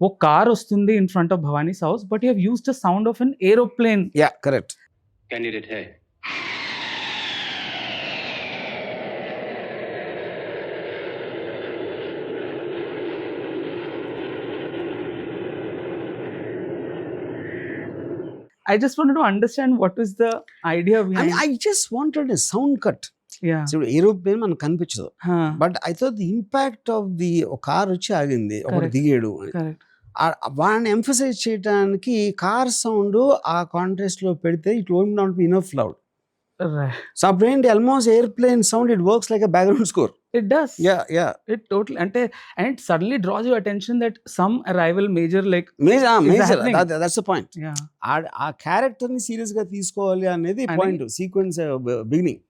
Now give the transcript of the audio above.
ఒక కార్ వస్తుంది in front of Bhavani's house, but you have used the sound of an aeroplane. Yeah, correct. Candidate है. I just wanted to understand what is the idea I behind. mean, I just wanted a sound cut. Yeah. So aeroplane మనకు కనిపించదు, Huh. But I thought the impact of the car వచ్చి ఆగింది, ఒకటి Correct. దిగాడు, Correct. వాడిని emphasize చేయడానికి car sound ఆ contrast లో పెడితే it won't not be enough loud. Right. So అప్పుడేంటి almost airplane sound it works like a background score. It does. Yeah It totally, and it suddenly draws your attention that some arrival major like. Major happening. That's the point. Yeah. ఆ character ని serious గా తీసుకోవాలి అనేది అని- point, sequence beginning.